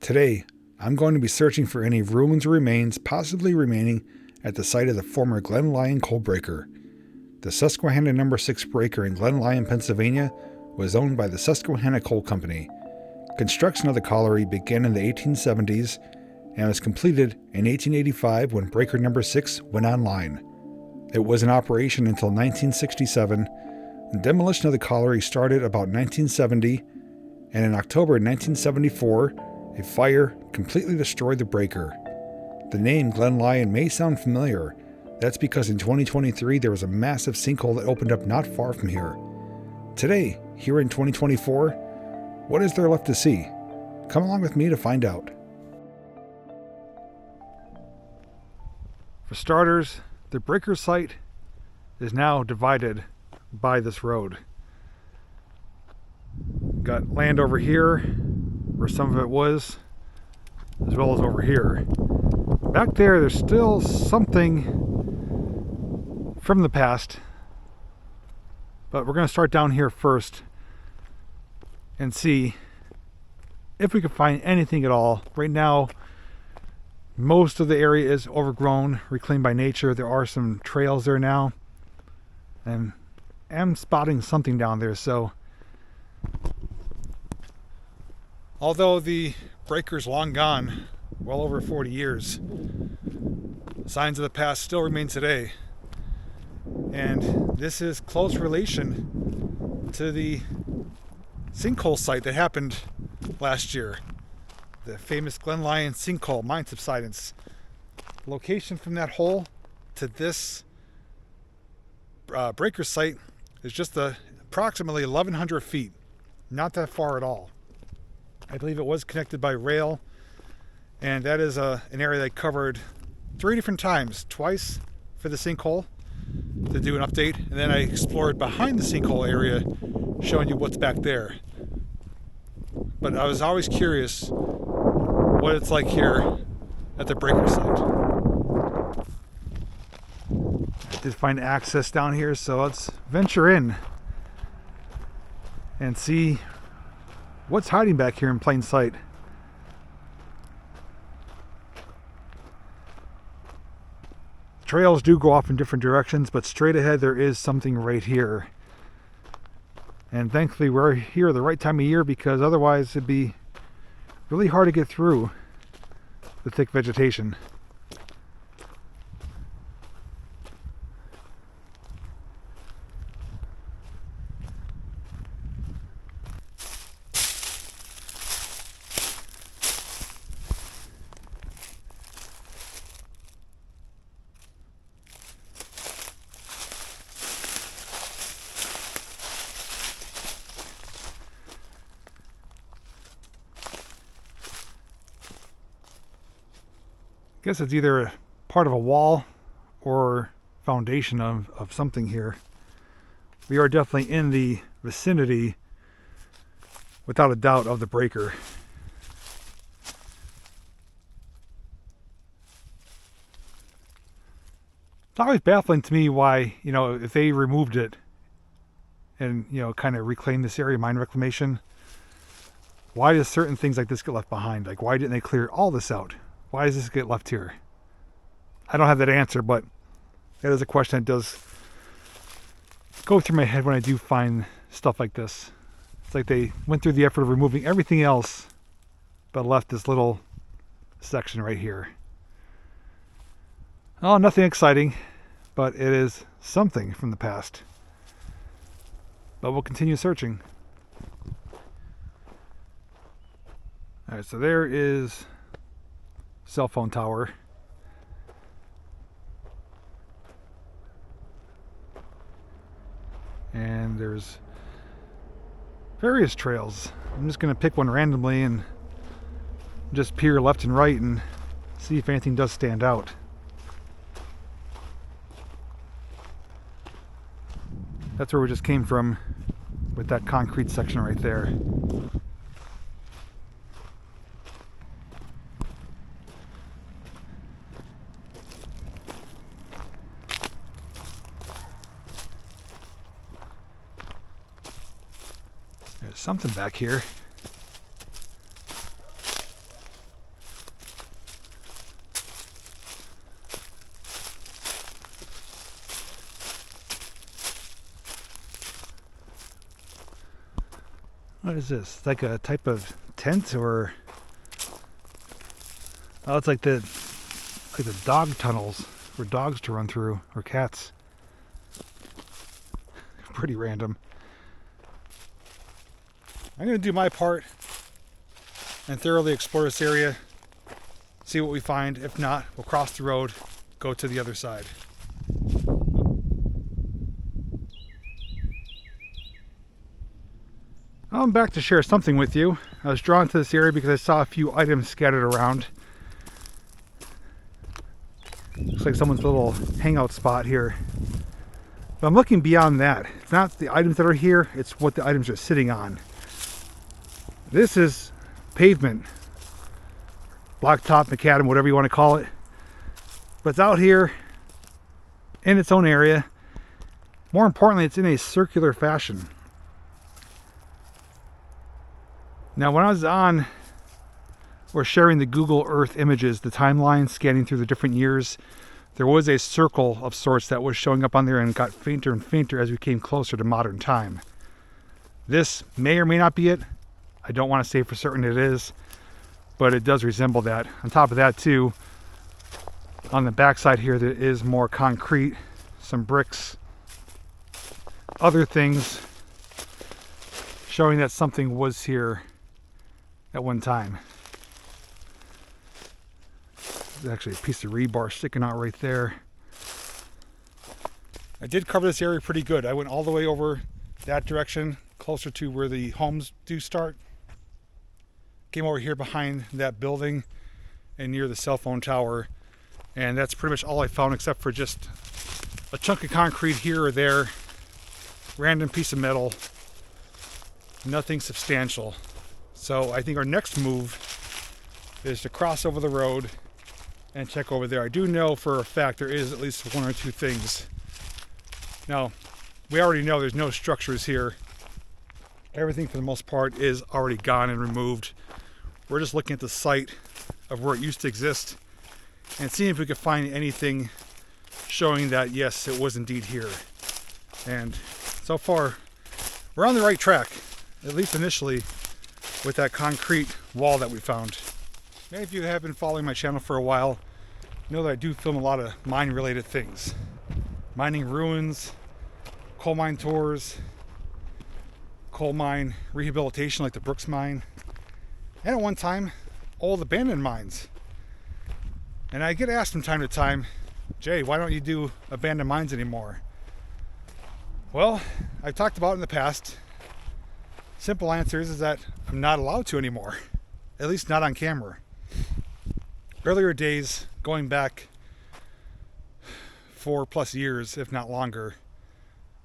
Today, I'm going to be searching for any ruins or remains possibly remaining at the site of the former Glen Lyon coal breaker. The Susquehanna No. 6 breaker in Glen Lyon, Pennsylvania was owned by the Susquehanna Coal Company. Construction of the colliery began in the 1870s and was completed in 1885 when breaker No. 6 went online. It was in operation until 1967. Demolition of the colliery started about 1970, and in October 1974, a fire completely destroyed the breaker. The name Glen Lyon may sound familiar. That's because in 2023 there was a massive sinkhole that opened up not far from here. Today, here in 2024, what is there left to see? Come along with me to find out. For starters, the breaker site is now divided by this road. Got land over here where some of it was, as well as over here. Back there, there's still something from the past, but we're going to start down here first and see if we can find anything at all. Right now, most of the area is overgrown, reclaimed by nature. There are some trails there now, and I'm spotting something down there. So although the breaker's long gone, well over 40 years, signs of the past still remain today. And this is close relation to the sinkhole site that happened last year. The famous Glen Lyon sinkhole mine subsidence. Location from that hole to this breaker site is just approximately 1,100 feet. Not that far at all. I believe it was connected by rail, and that is an area that I covered 3 different times, twice for the sinkhole to do an update, and then I explored behind the sinkhole area, showing you what's back there. But I was always curious what it's like here at the breaker site. I did find access down here, so let's venture in and see what's hiding back here in plain sight. Trails do go off in different directions, but straight ahead there is something right here. And thankfully we're here at the right time of year, because otherwise it'd be really hard to get through the thick vegetation. I guess it's either part of a wall or foundation of something here. We are definitely in the vicinity, without a doubt, of the breaker. It's always baffling to me why, if they removed it and, kind of reclaimed this area, mine reclamation, why does certain things like this get left behind? Like, why didn't they clear all this out? Why does this get left here? I don't have that answer, but that is a question that does go through my head when I do find stuff like this. It's like they went through the effort of removing everything else, but left this little section right here. Oh, nothing exciting, but it is something from the past. But we'll continue searching. All right, so there is cell phone tower. And there's various trails. I'm just going to pick one randomly and just peer left and right and see if anything does stand out. That's where we just came from, with that concrete section right there. There's something back here. What is this? It's like a type of tent, or oh, it's like the dog tunnels for dogs to run through, or cats. Pretty random. I'm going to do my part and thoroughly explore this area, see what we find. If not, we'll cross the road, go to the other side. I'm back to share something with you. I was drawn to this area because I saw a few items scattered around. Looks like someone's little hangout spot here. But I'm looking beyond that. It's not the items that are here, it's what the items are sitting on. This is pavement, blacktop, macadam, whatever you want to call it. But it's out here in its own area. More importantly, it's in a circular fashion. Now, when I was on or sharing the Google Earth images, the timeline scanning through the different years, there was a circle of sorts that was showing up on there and got fainter and fainter as we came closer to modern time. This may or may not be it. I don't want to say for certain it is, but it does resemble that. On top of that too, on the backside here, there is more concrete, some bricks, other things showing that something was here at one time. There's actually a piece of rebar sticking out right there. I did cover this area pretty good. I went all the way over that direction, closer to where the homes do start. Came over here behind that building and near the cell phone tower, and that's pretty much all I found except for just a chunk of concrete here or there, random piece of metal, nothing substantial. So I think our next move is to cross over the road and check over there. I do know for a fact there is at least one or two things. Now, we already know there's no structures here. Everything for the most part is already gone and removed. We're just looking at the site of where it used to exist and seeing if we could find anything showing that yes, it was indeed here. And so far, we're on the right track, at least initially, with that concrete wall that we found. Many of you have been following my channel for a while know that I do film a lot of mine related things. Mining ruins, coal mine tours, coal mine rehabilitation like the Brooks mine, and at one time, old abandoned mines. And I get asked from time to time, Jay, why don't you do abandoned mines anymore? Well, I've talked about it in the past. Simple answer is that I'm not allowed to anymore, at least not on camera. Earlier days, going back 4+ years, if not longer,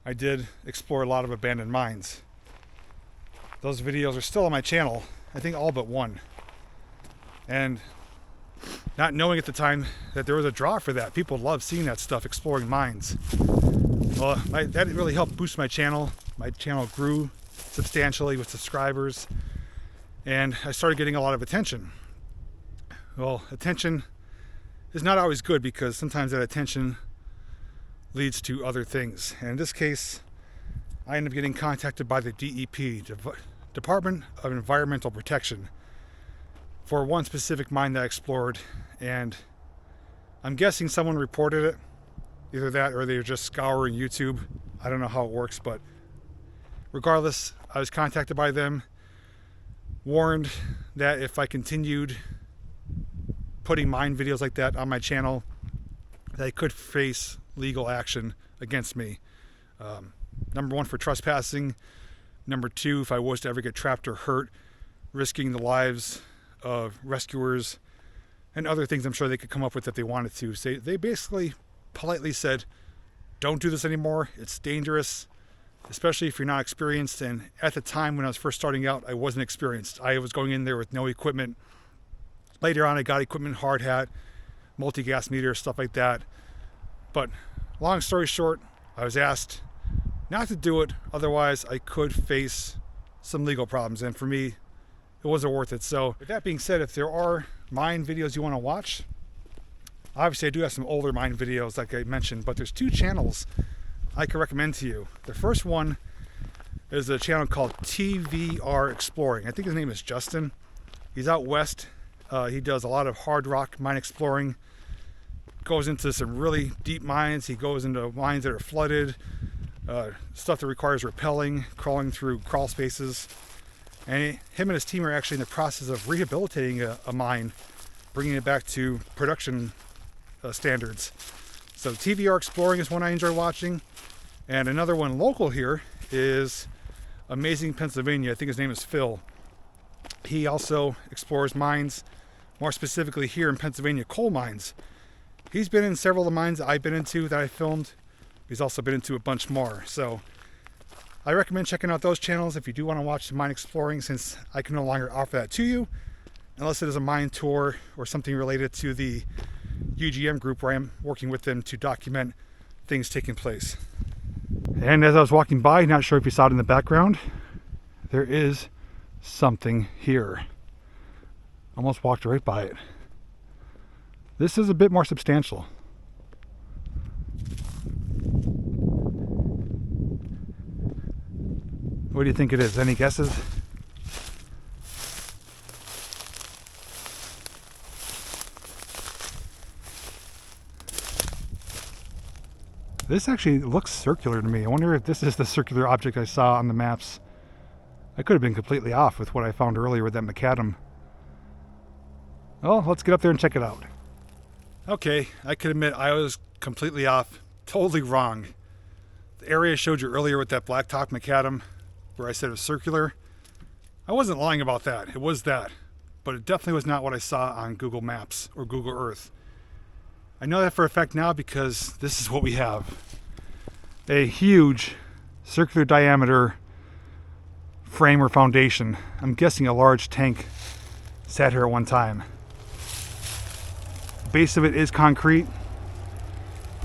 I did explore a lot of abandoned mines. Those videos are still on my channel, I think all but one. And not knowing at the time that there was a draw for that. People love seeing that stuff, exploring mines. Well, that really helped boost my channel. My channel grew substantially with subscribers, and I started getting a lot of attention. Well, attention is not always good because sometimes that attention leads to other things. And in this case, I ended up getting contacted by the DEP, Department of Environmental Protection, for one specific mine that I explored, and I'm guessing someone reported it. Either that or they're just scouring YouTube. I don't know how it works, but regardless, I was contacted by them, warned that if I continued putting mine videos like that on my channel, that I could face legal action against me. Number one, for trespassing. Number two, if I was to ever get trapped or hurt, risking the lives of rescuers and other things I'm sure they could come up with if they wanted to. So they basically politely said, don't do this anymore. It's dangerous, especially if you're not experienced. And at the time when I was first starting out, I wasn't experienced. I was going in there with no equipment. Later on, I got equipment, hard hat, multi-gas meter, stuff like that. But long story short, I was asked not to do it. Otherwise, I could face some legal problems. And for me, it wasn't worth it. So with that being said, if there are mine videos you want to watch, obviously I do have some older mine videos like I mentioned, but there's two channels I can recommend to you. The first one There's a channel called TVR Exploring. I think his name is Justin. He's out west. He does a lot of hard rock mine exploring. Goes into some really deep mines. He goes into mines that are flooded. Stuff that requires rappelling, crawling through crawl spaces. And him and his team are actually in the process of rehabilitating a mine, bringing it back to production standards. So TVR Exploring is one I enjoy watching. And another one local here is Amazing Pennsylvania. I think his name is Phil. He also explores mines, more specifically here in Pennsylvania, coal mines. He's been in several of the mines that I've been into that I filmed. He's also been into a bunch more. So I recommend checking out those channels if you do want to watch the mine exploring, since I can no longer offer that to you unless it is a mine tour or something related to the UGM group where I'm working with them to document things taking place. And as I was walking by, not sure if you saw it in the background, there is something here. Almost walked right by it. This is a bit more substantial. What do you think it is? Any guesses? This actually looks circular to me. I wonder if this is the circular object I saw on the maps. I could have been completely off with what I found earlier with that macadam. Well, let's get up there and check it out. Okay, I can admit I was completely off. Totally wrong. The area I showed you earlier with that blacktop macadam, where I said it was circular, I wasn't lying about that. It was that. But it definitely was not what I saw on Google Maps or Google Earth. I know that for a fact now because this is what we have. A huge circular diameter frame or foundation. I'm guessing a large tank sat here at one time. The base of it is concrete.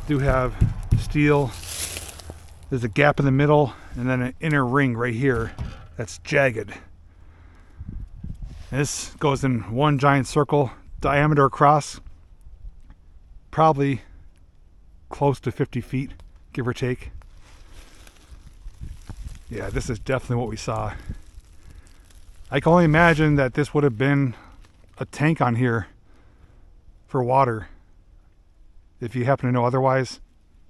Do have steel. There's a gap in the middle and then an inner ring right here that's jagged. And this goes in one giant circle, diameter across, probably close to 50 feet, give or take. Yeah, this is definitely what we saw. I can only imagine that this would have been a tank on here for water. If you happen to know otherwise,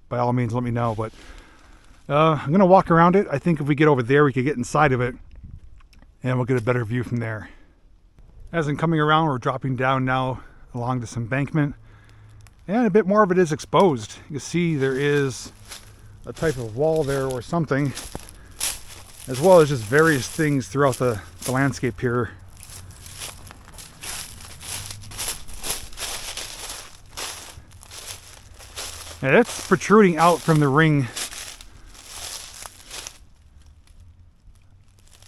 by all means let me know. But I'm going to walk around it. I think if we get over there, we could get inside of it and we'll get a better view from there. As I'm coming around, we're dropping down now along this embankment. And a bit more of it is exposed. You can see there is a type of wall there or something, as well as just various things throughout the landscape here. And it's protruding out from the ring.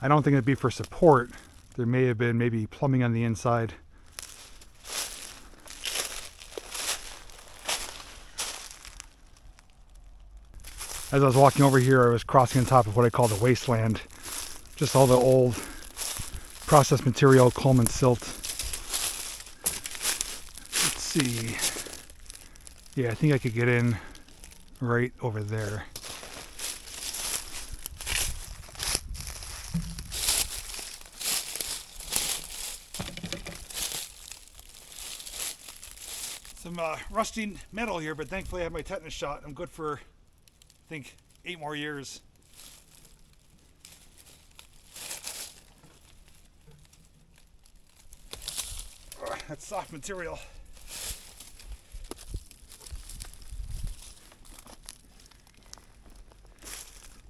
I don't think it'd be for support. There may have been maybe plumbing on the inside. As I was walking over here, I was crossing on top of what I call the wasteland. Just all the old processed material, Coleman silt. Let's see. Yeah, I think I could get in right over there. Some rusting metal here, but thankfully I have my tetanus shot. I'm good for, I think, 8 more years. That's soft material.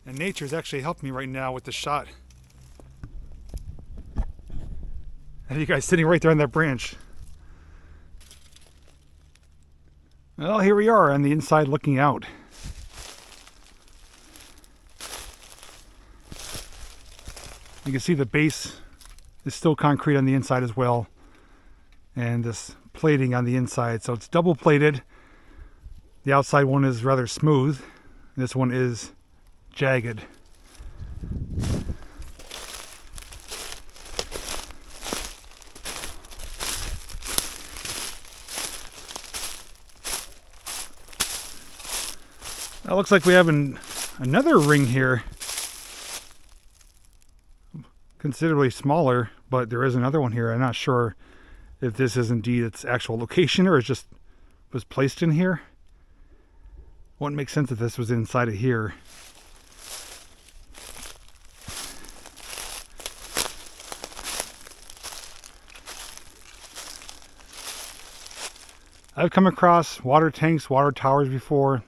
And nature's actually helping me right now with the shot. And you guys sitting right there on that branch. Well, here we are on the inside looking out. You can see the base is still concrete on the inside as well. And this plating on the inside. So it's double plated. The outside one is rather smooth. This one is jagged. Now looks like we have another ring here. considerably smaller, but there is another one here. I'm not sure if this is indeed its actual location or it just was placed in here. Wouldn't make sense if this was inside of here. I've come across water tanks, water towers before.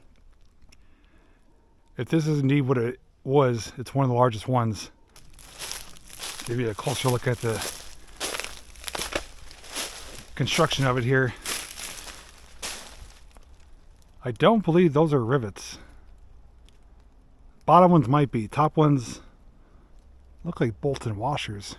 If this is indeed what it was, it's one of the largest ones. Give you a closer look at the construction of it here. I don't believe those are rivets. Bottom ones might be. Top ones look like bolts and washers.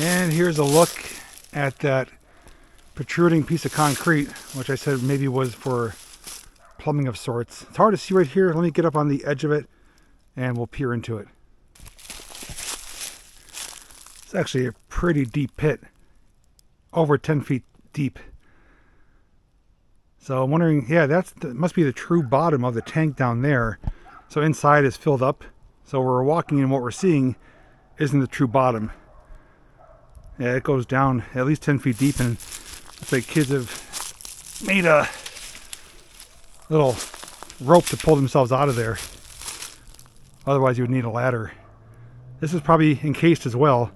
And here's a look at that protruding piece of concrete, which I said maybe was for plumbing of sorts. It's hard to see right here. Let me get up on the edge of it and we'll peer into it. It's actually a pretty deep pit, over 10 feet deep. So I'm wondering, yeah, that must be the true bottom of the tank down there. So inside is filled up. So we're walking and what we're seeing isn't the true bottom. Yeah, it goes down at least 10 feet deep, and it's like kids have made a little rope to pull themselves out of there. Otherwise you would need a ladder. This is probably encased as well,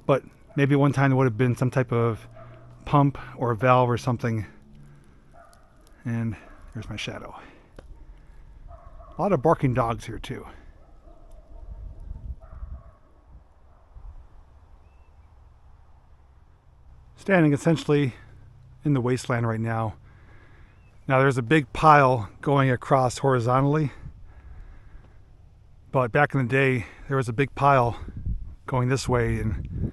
but maybe at one time there would have been some type of pump or a valve or something. And there's my shadow. A lot of barking dogs here too. Standing essentially in the wasteland right now. Now there's a big pile going across horizontally, but back in the day there was a big pile going this way, and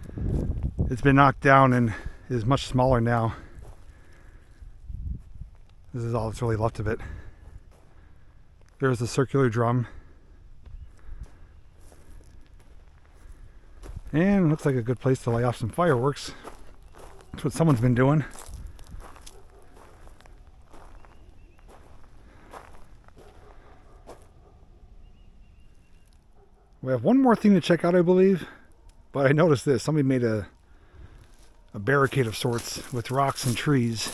it's been knocked down and is much smaller now. This is all that's really left of it. There's the circular drum. And looks like a good place to lay off some fireworks. That's what someone's been doing. We have one more thing to check out, I believe. But I noticed this. Somebody made a barricade of sorts with rocks and trees.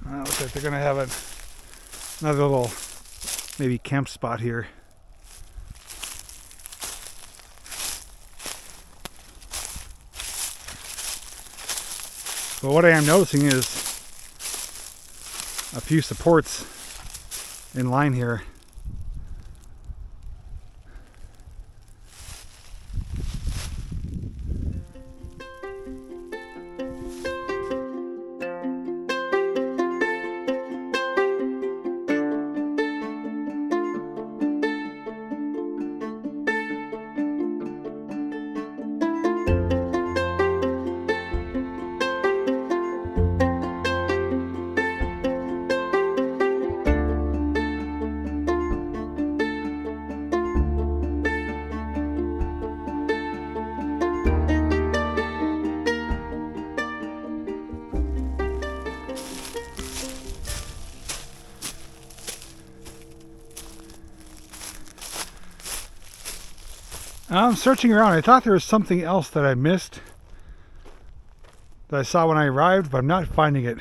Looks like they're going to have another little maybe camp spot here. But what I am noticing is a few supports in line here. I'm searching around. I thought there was something else that I missed that I saw when I arrived, but I'm not finding it.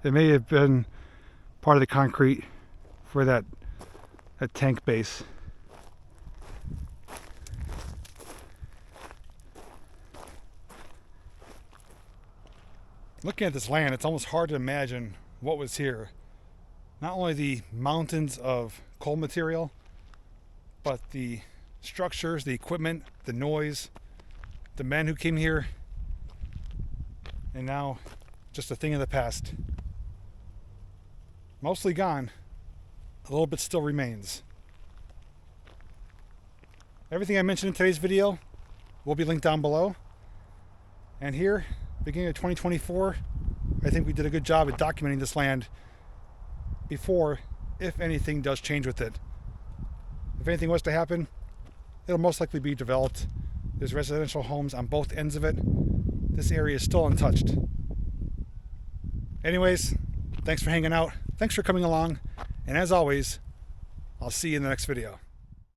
It may have been part of the concrete for that tank base. Looking at this land, it's almost hard to imagine what was here. Not only the mountains of coal material, but the structures, the equipment, the noise, the men who came here, and now just a thing of the past. Mostly gone. A little bit still remains. Everything I mentioned in today's video will be linked down below. And here, beginning of 2024, I think we did a good job at documenting this land before, if anything does change with it. If anything was to happen, it'll most likely be developed. There's residential homes on both ends of it. This area is still untouched. Anyways, thanks for hanging out. Thanks for coming along. And as always, I'll see you in the next video.